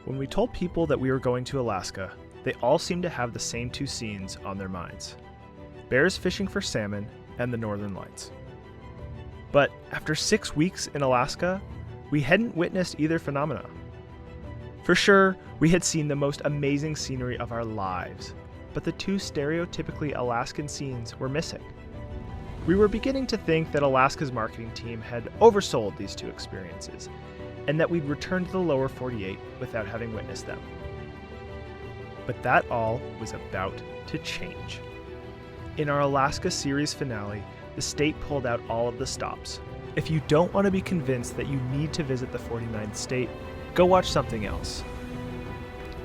When we told people that we were going to Alaska, they all seemed to have the same two scenes on their minds: bears fishing for salmon and the Northern Lights. But after 6 weeks in Alaska, we hadn't witnessed either phenomena. For sure, we had seen the most amazing scenery of our lives, but the two stereotypically Alaskan scenes were missing. We were beginning to think that Alaska's marketing team had oversold these two experiences, and that we'd return to the lower 48 without having witnessed them. But that all was about to change. In our Alaska series finale, the state pulled out all of the stops. If you don't want to be convinced that you need to visit the 49th state, go watch something else.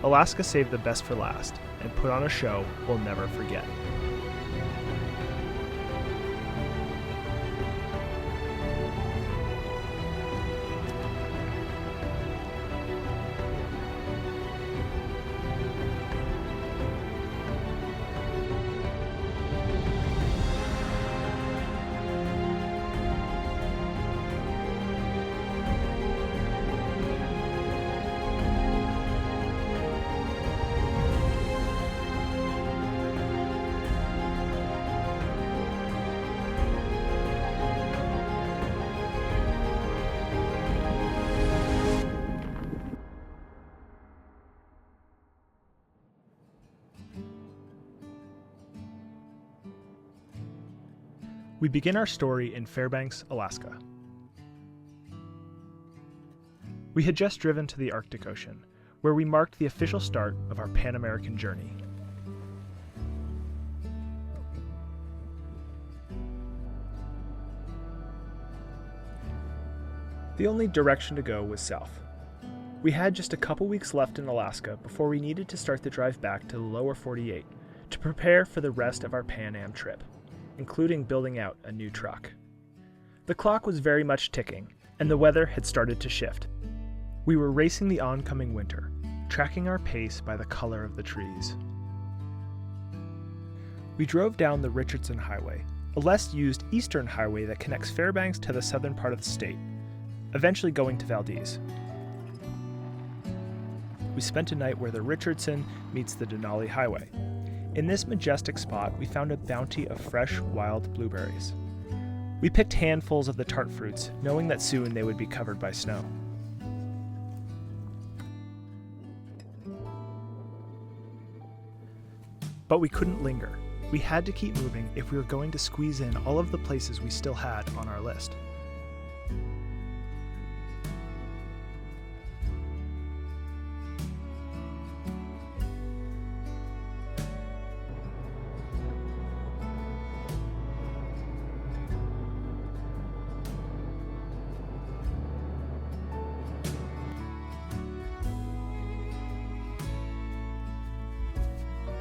Alaska saved the best for last and put on a show we'll never forget. We begin our story in Fairbanks, Alaska. We had just driven to the Arctic Ocean, where we marked the official start of our Pan-American journey. The only direction to go was south. We had just a couple weeks left in Alaska before we needed to start the drive back to the lower 48 to prepare for the rest of our Pan Am trip, including building out a new truck. The clock was very much ticking, and the weather had started to shift. We were racing the oncoming winter, tracking our pace by the color of the trees. We drove down the Richardson Highway, a less used eastern highway that connects Fairbanks to the southern part of the state, eventually going to Valdez. We spent a night where the Richardson meets the Denali Highway. In this majestic spot, we found a bounty of fresh, wild blueberries. We picked handfuls of the tart fruits, knowing that soon they would be covered by snow. But we couldn't linger. We had to keep moving if we were going to squeeze in all of the places we still had on our list.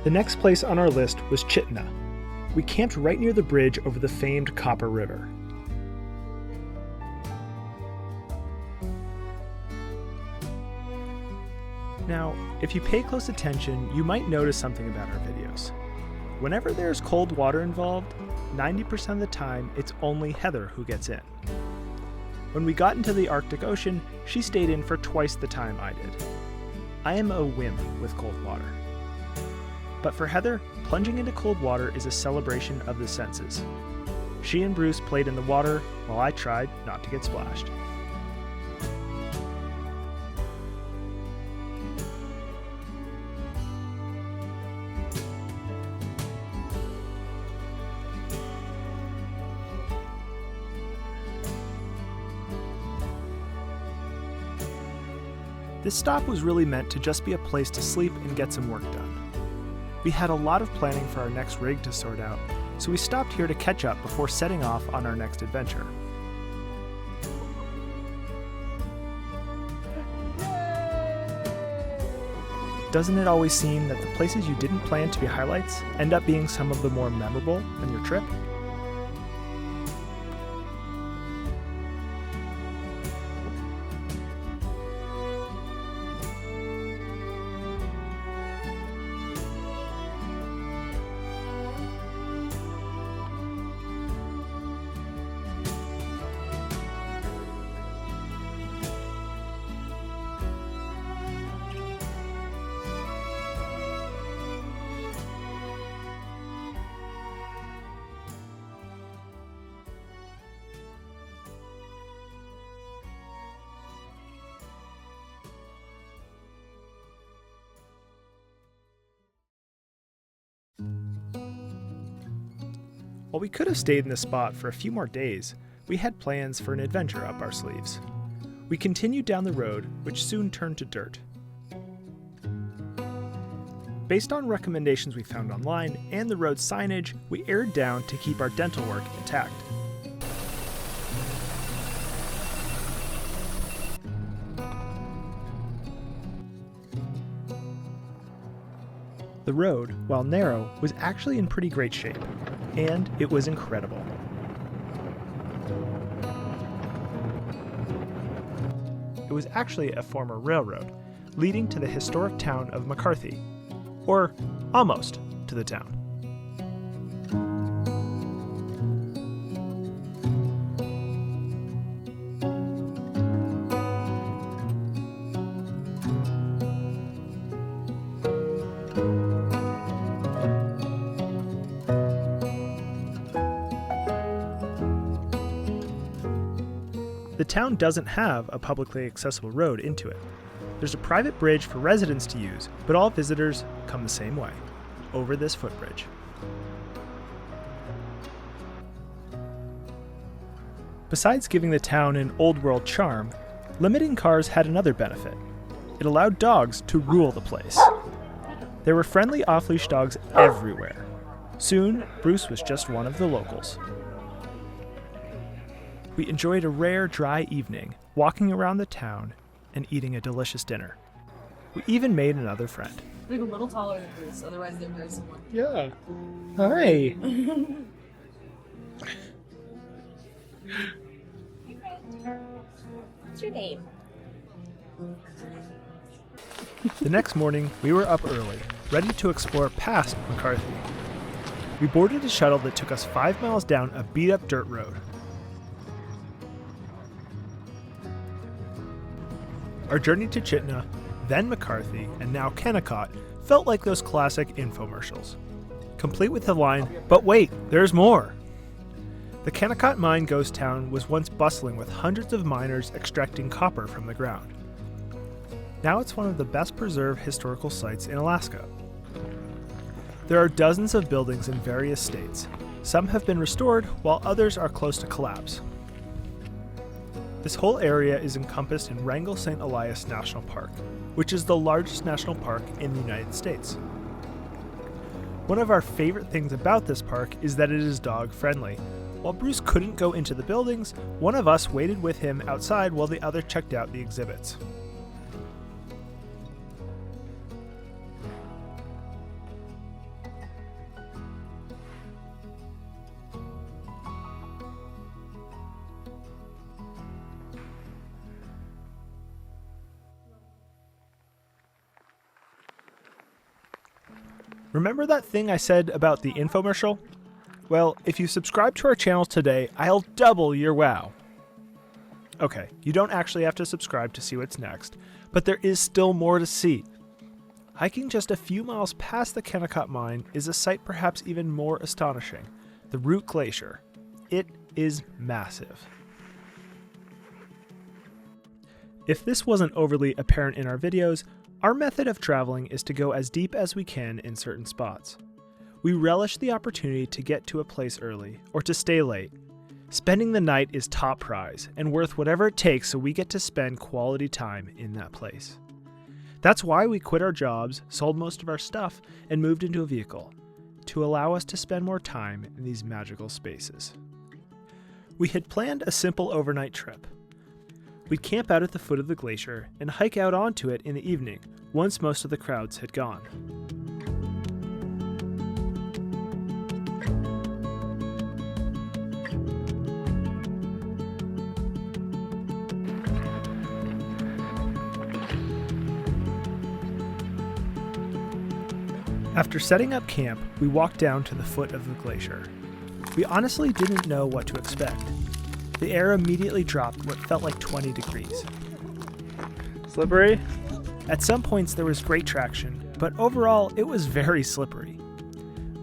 The next place on our list was Chitina. We camped right near the bridge over the famed Copper River. Now, if you pay close attention, you might notice something about our videos. Whenever there's cold water involved, 90% of the time it's only Heather who gets in. When we got into the Arctic Ocean, she stayed in for twice the time I did. I am a wimp with cold water. But for Heather, plunging into cold water is a celebration of the senses. She and Bruce played in the water while I tried not to get splashed. This stop was really meant to just be a place to sleep and get some work done. We had a lot of planning for our next rig to sort out, so we stopped here to catch up before setting off on our next adventure. Doesn't it always seem that the places you didn't plan to be highlights end up being some of the more memorable on your trip? While we could have stayed in this spot for a few more days, we had plans for an adventure up our sleeves. We continued down the road, which soon turned to dirt. Based on recommendations we found online and the road signage, we aired down to keep our dental work intact. The road, while narrow, was actually in pretty great shape, and it was incredible. It was actually a former railroad, leading to the historic town of McCarthy, or almost to the town. The town doesn't have a publicly accessible road into it. There's a private bridge for residents to use, but all visitors come the same way, over this footbridge. Besides giving the town an old-world charm, limiting cars had another benefit. It allowed dogs to rule the place. There were friendly off-leash dogs everywhere. Soon, Bruce was just one of the locals. We enjoyed a rare, dry evening, walking around the town and eating a delicious dinner. We even made another friend. Like a little taller than Bruce, otherwise they're very similar. Yeah. Hi. What's your name? The next morning, we were up early, ready to explore past McCarthy. We boarded a shuttle that took us 5 miles down a beat-up dirt road. Our journey to Chitina, then McCarthy, and now Kennecott felt like those classic infomercials. Complete with the line, "But wait, there's more!" The Kennecott mine ghost town was once bustling with hundreds of miners extracting copper from the ground. Now it's one of the best preserved historical sites in Alaska. There are dozens of buildings in various states. Some have been restored, while others are close to collapse. This whole area is encompassed in Wrangell St. Elias National Park, which is the largest national park in the United States. One of our favorite things about this park is that it is dog-friendly. While Bruce couldn't go into the buildings, one of us waited with him outside while the other checked out the exhibits. Remember that thing I said about the infomercial? Well, if you subscribe to our channel today, I'll double your wow. Okay, you don't actually have to subscribe to see what's next, but there is still more to see. Hiking just a few miles past the Kennecott mine is a sight perhaps even more astonishing, the Root Glacier. It is massive. If this wasn't overly apparent in our videos, our method of traveling is to go as deep as we can in certain spots. We relish the opportunity to get to a place early, or to stay late. Spending the night is top prize, and worth whatever it takes so we get to spend quality time in that place. That's why we quit our jobs, sold most of our stuff, and moved into a vehicle, to allow us to spend more time in these magical spaces. We had planned a simple overnight trip. We'd camp out at the foot of the glacier and hike out onto it in the evening, once most of the crowds had gone. After setting up camp, we walked down to the foot of the glacier. We honestly didn't know what to expect. The air immediately dropped what felt like 20 degrees. Slippery? At some points there was great traction, but overall it was very slippery.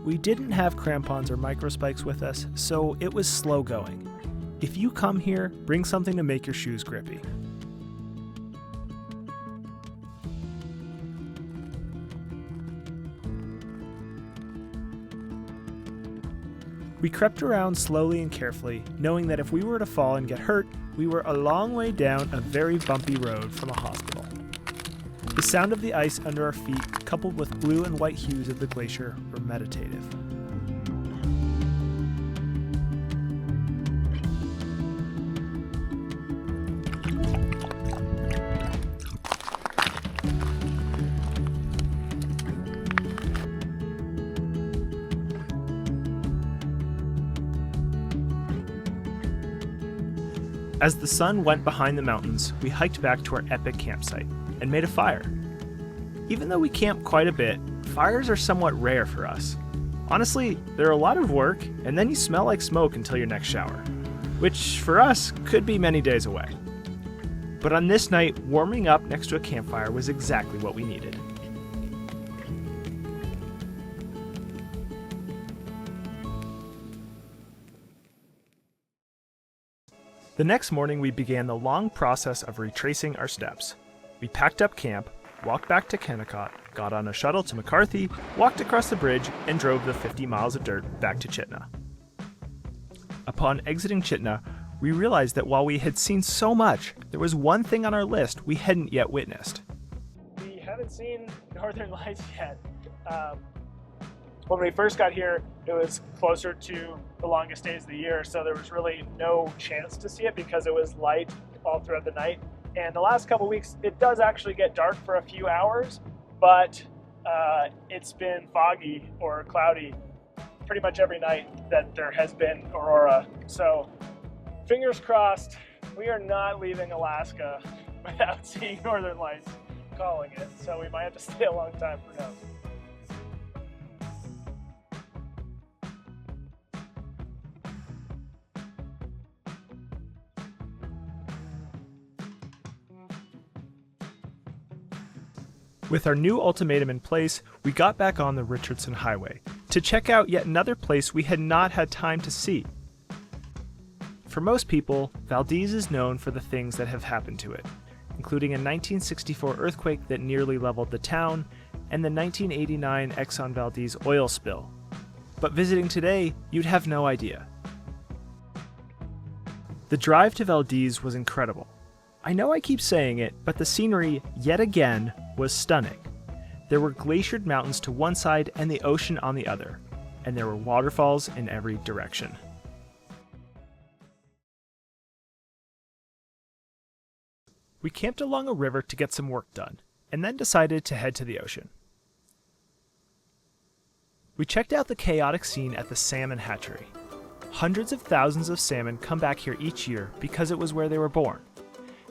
We didn't have crampons or microspikes with us, so it was slow going. If you come here, bring something to make your shoes grippy. We crept around slowly and carefully, knowing that if we were to fall and get hurt, we were a long way down a very bumpy road from a hospital. The sound of the ice under our feet, coupled with blue and white hues of the glacier, were meditative. As the sun went behind the mountains, we hiked back to our epic campsite and made a fire. Even though we camp quite a bit, fires are somewhat rare for us. Honestly, they're a lot of work, and then you smell like smoke until your next shower, which for us could be many days away. But on this night, warming up next to a campfire was exactly what we needed. The next morning, we began the long process of retracing our steps. We packed up camp, walked back to Kennecott, got on a shuttle to McCarthy, walked across the bridge, and drove the 50 miles of dirt back to Chitina. Upon exiting Chitina, we realized that while we had seen so much, there was one thing on our list we hadn't yet witnessed. We haven't seen Northern Lights yet. When we first got here, it was closer to the longest days of the year, so there was really no chance to see it because it was light all throughout the night. And the last couple weeks, it does actually get dark for a few hours, but it's been foggy or cloudy pretty much every night that there has been Aurora. So fingers crossed, we are not leaving Alaska without seeing Northern Lights calling it. So we might have to stay a long time, who knows. With our new ultimatum in place, we got back on the Richardson Highway to check out yet another place we had not had time to see. For most people, Valdez is known for the things that have happened to it, including a 1964 earthquake that nearly leveled the town and the 1989 Exxon Valdez oil spill. But visiting today, you'd have no idea. The drive to Valdez was incredible. I know I keep saying it, but the scenery, yet again, was stunning. There were glaciered mountains to one side and the ocean on the other, and there were waterfalls in every direction. We camped along a river to get some work done, and then decided to head to the ocean. We checked out the chaotic scene at the salmon hatchery. Hundreds of thousands of salmon come back here each year because it was where they were born.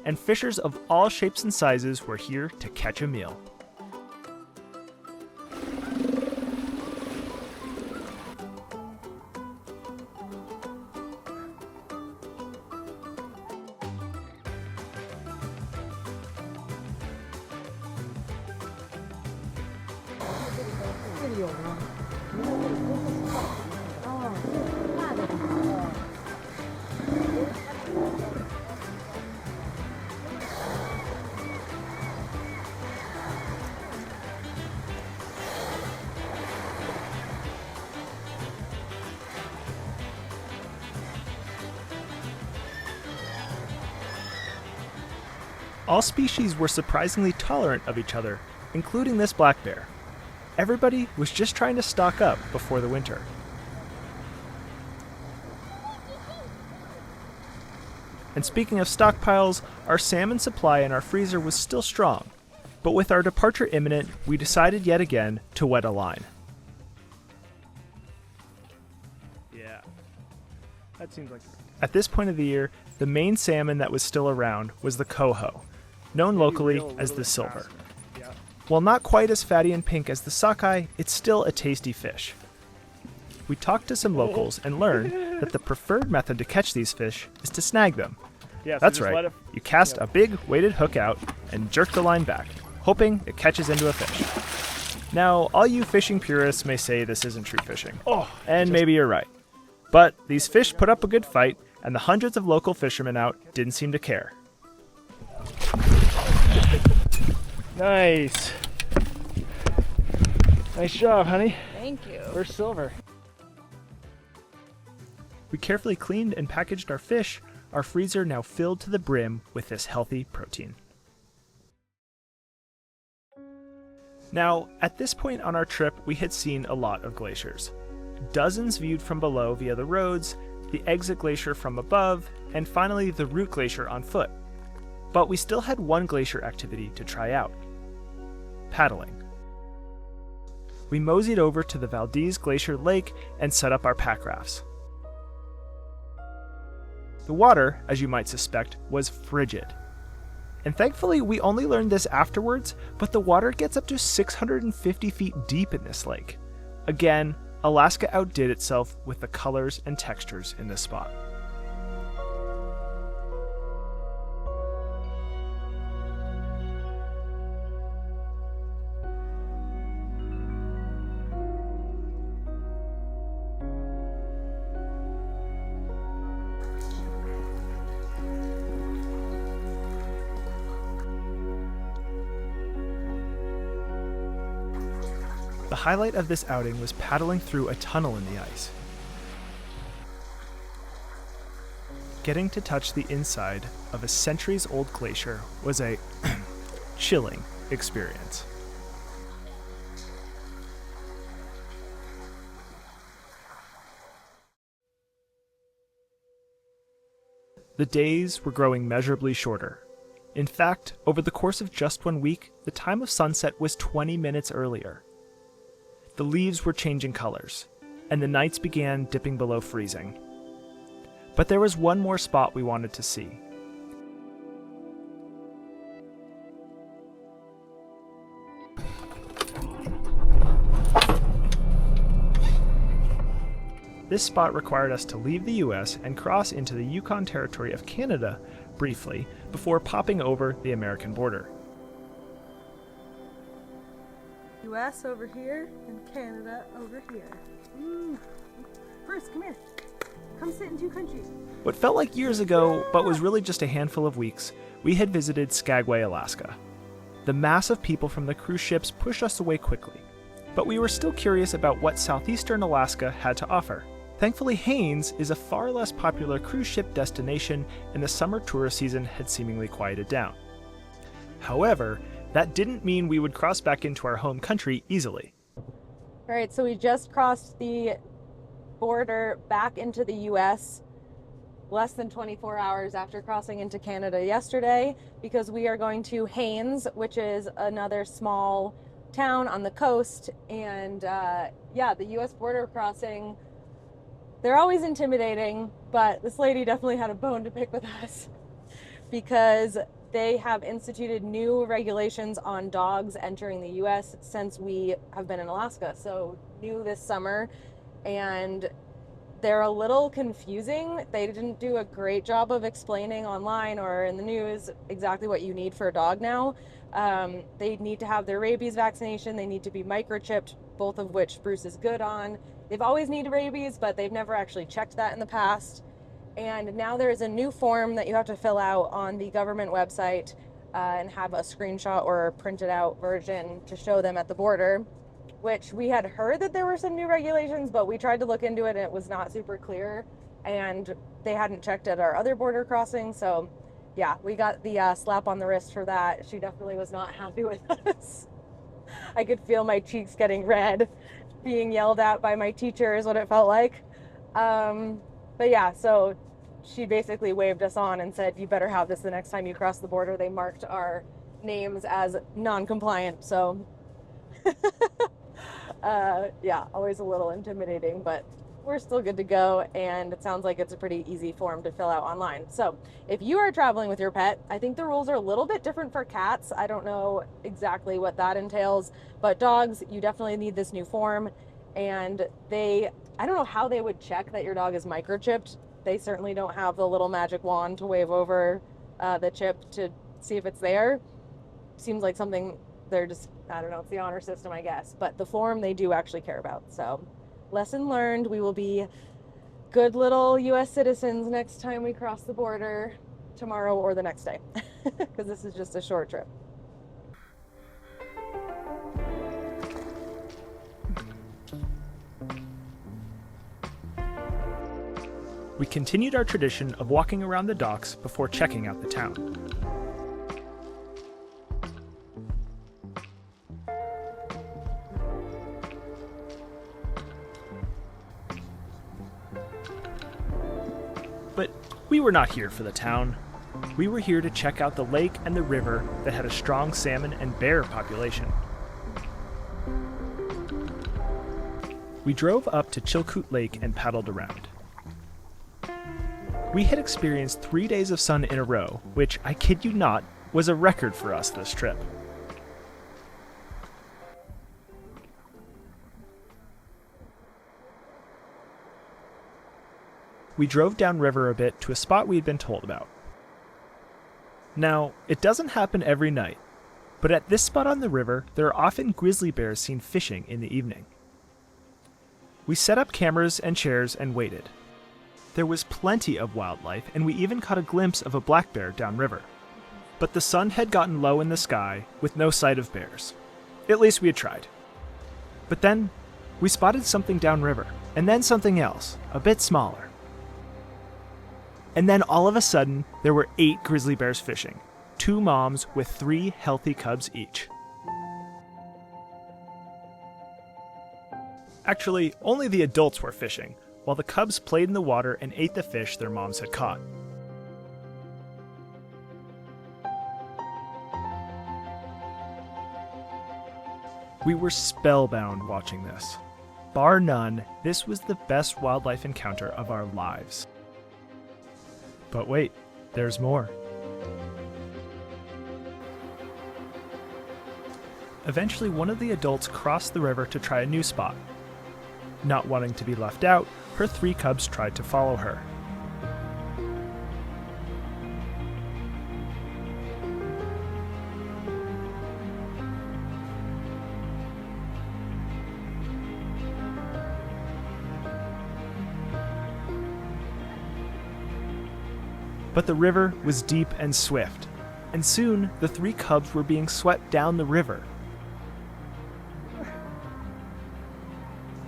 And fishers of all shapes and sizes were here to catch a meal. All species were surprisingly tolerant of each other, including this black bear. Everybody was just trying to stock up before the winter. And speaking of stockpiles, our salmon supply in our freezer was still strong. But with our departure imminent, we decided yet again to wet a line. Yeah, that seems like... At this point of the year, the main salmon that was still around was the coho, known locally as the silver. Yeah. While not quite as fatty and pink as the sockeye, it's still a tasty fish. We talked to some locals and learned that the preferred method to catch these fish is to snag them. Yeah, so That's just right, let it- you cast a big weighted hook out and jerk the line back, hoping it catches into a fish. Now, all you fishing purists may say this isn't true fishing. And maybe you're right. But these fish put up a good fight, and the hundreds of local fishermen out didn't seem to care. Nice. Nice job, honey. Thank you. Where's Silver? We carefully cleaned and packaged our fish, our freezer now filled to the brim with this healthy protein. Now, at this point on our trip, we had seen a lot of glaciers. Dozens viewed from below via the roads, the exit glacier from above, and finally the root glacier on foot. But we still had one glacier activity to try out: paddling. We moseyed over to the Valdez Glacier Lake and set up our pack rafts. The water, as you might suspect, was frigid. And thankfully, we only learned this afterwards, but the water gets up to 650 feet deep in this lake. Again, Alaska outdid itself with the colors and textures in this spot. The highlight of this outing was paddling through a tunnel in the ice. Getting to touch the inside of a centuries-old glacier was a chilling experience. The days were growing measurably shorter. In fact, over the course of just 1 week, the time of sunset was 20 minutes earlier. The leaves were changing colors, and the nights began dipping below freezing. But there was one more spot we wanted to see. This spot required us to leave the US and cross into the Yukon Territory of Canada briefly before popping over the American border. US over here and Canada over here. Bruce, come here. Come sit in two countries. What felt like years ago, but was really just a handful of weeks, we had visited Skagway, Alaska. The mass of people from the cruise ships pushed us away quickly, but we were still curious about what southeastern Alaska had to offer. Thankfully, Haines is a far less popular cruise ship destination, and the summer tourist season had seemingly quieted down. However, that didn't mean we would cross back into our home country easily. All right, so we just crossed the border back into the US less than 24 hours after crossing into Canada yesterday, because we are going to Haines, which is another small town on the coast. And yeah, the US border crossing, they're always intimidating, but this lady definitely had a bone to pick with us because they have instituted new regulations on dogs entering the US since we have been in Alaska. So new this summer, and they're a little confusing. They didn't do a great job of explaining online or in the news exactly what you need for a dog now. They need to have their rabies vaccination. They need to be microchipped, both of which Bruce is good on. They've always needed rabies, but they've never actually checked that in the past. And now there's a new form that you have to fill out on the government website and have a screenshot or a printed out version to show them at the border, which we had heard that there were some new regulations, but we tried to look into it and it was not super clear. And they hadn't checked at our other border crossing. So yeah, we got the slap on the wrist for that. She definitely was not happy with us. I could feel my cheeks getting red. Being yelled at by my teacher is what it felt like. But yeah, so she basically waved us on and said, you better have this the next time you cross the border. They marked our names as non-compliant. So yeah, always a little intimidating, but we're still good to go. And it sounds like it's a pretty easy form to fill out online. So if you are traveling with your pet, I think the rules are a little bit different for cats. I don't know exactly what that entails, but dogs, you definitely need this new form. And I don't know how they would check that your dog is microchipped. They certainly don't have the little magic wand to wave over the chip to see if it's there. Seems like something they're just, I don't know, it's the honor system, I guess. But the form they do actually care about. So lesson learned, we will be good little US citizens next time we cross the border, tomorrow or the next day, because this is just a short trip. we continued our tradition of walking around the docks before checking out the town. But we were not here for the town. We were here to check out the lake and the river that had a strong salmon and bear population. We drove up to Chilkoot Lake and paddled around. We had experienced 3 days of sun in a row, which, I kid you not, was a record for us this trip. We drove downriver a bit to a spot we had been told about. Now, it doesn't happen every night, but at this spot on the river, there are often grizzly bears seen fishing in the evening. We set up cameras and chairs and waited. There was plenty of wildlife, and we even caught a glimpse of a black bear downriver. But the sun had gotten low in the sky with no sight of bears. At least we had tried. But then, we spotted something downriver, and then something else, a bit smaller. And then all of a sudden, there were 8 grizzly bears fishing, 2 moms with 3 healthy cubs each. Actually, only the adults were fishing, while the cubs played in the water and ate the fish their moms had caught. We were spellbound watching this. Bar none, this was the best wildlife encounter of our lives. But wait, there's more. Eventually, one of the adults crossed the river to try a new spot. Not wanting to be left out, her 3 cubs tried to follow her. But the river was deep and swift, and soon the 3 cubs were being swept down the river.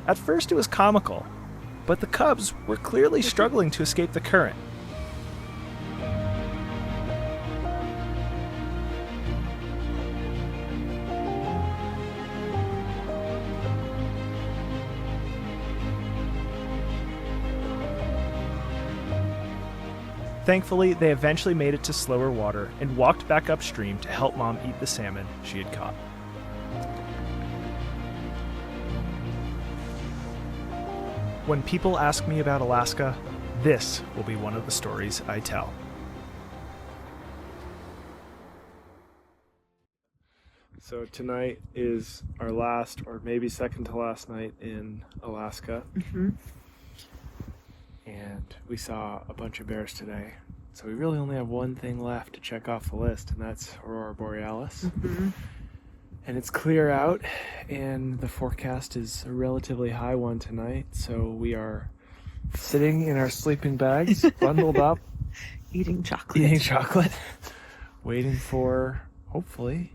At first it was comical, but the cubs were clearly struggling to escape the current. Thankfully, they eventually made it to slower water and walked back upstream to help Mom eat the salmon she had caught. When people ask me about Alaska, this will be one of the stories I tell. So tonight is our last, or maybe second to last night in Alaska. Mm-hmm. And we saw a bunch of bears today. So we really only have one thing left to check off the list, and that's Aurora Borealis. Mm-hmm. And it's clear out, and the forecast is a relatively high one tonight. So we are sitting in our sleeping bags, bundled up, Eating chocolate. waiting for, hopefully,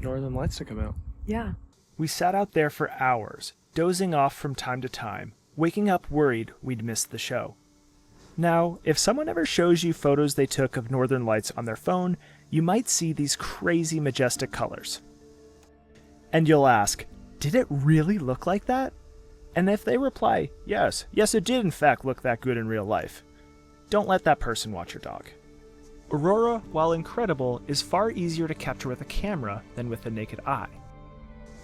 Northern Lights to come out. Yeah. We sat out there for hours, dozing off from time to time, waking up worried we'd missed the show. Now, if someone ever shows you photos they took of Northern Lights on their phone, you might see these crazy majestic colors. And you'll ask, did it really look like that? And if they reply, yes, it did in fact look that good in real life, don't let that person watch your dog. Aurora, while incredible, is far easier to capture with a camera than with the naked eye.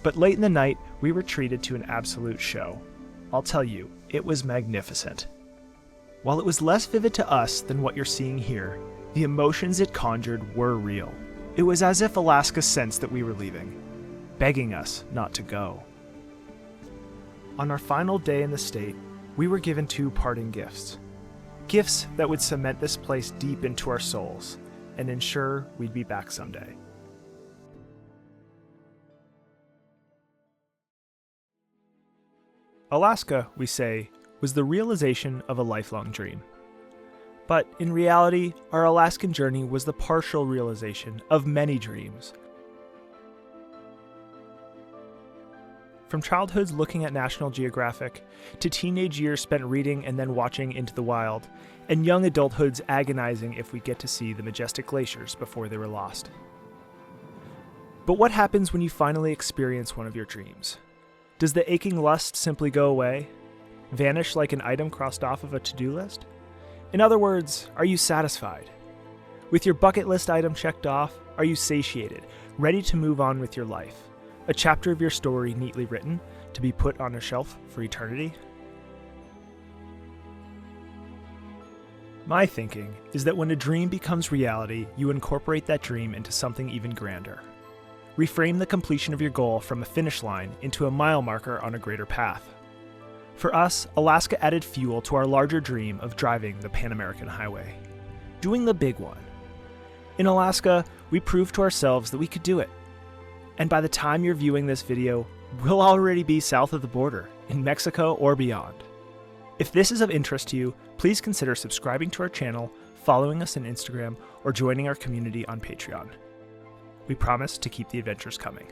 But late in the night, we were treated to an absolute show. I'll tell you, it was magnificent. While it was less vivid to us than what you're seeing here, the emotions it conjured were real. It was as if Alaska sensed that we were leaving, begging us not to go. On our final day in the state, we were given 2 parting gifts. Gifts that would cement this place deep into our souls and ensure we'd be back someday. Alaska, we say, was the realization of a lifelong dream. But in reality, our Alaskan journey was the partial realization of many dreams. from childhoods looking at National Geographic, to teenage years spent reading and then watching Into the Wild, and young adulthoods agonizing if we get to see the majestic glaciers before they were lost. But what happens when you finally experience one of your dreams? Does the aching lust simply go away? Vanish like an item crossed off of a to-do list? In other words, are you satisfied? With your bucket list item checked off, are you satiated, ready to move on with your life? A chapter of your story neatly written to be put on a shelf for eternity? My thinking is that when a dream becomes reality, you incorporate that dream into something even grander. Reframe the completion of your goal from a finish line into a mile marker on a greater path. For us, Alaska added fuel to our larger dream of driving the Pan American Highway. Doing the big one. In Alaska, we proved to ourselves that we could do it. And by the time you're viewing this video, we'll already be south of the border, in Mexico or beyond. If this is of interest to you, please consider subscribing to our channel, following us on Instagram, or joining our community on Patreon. We promise to keep the adventures coming.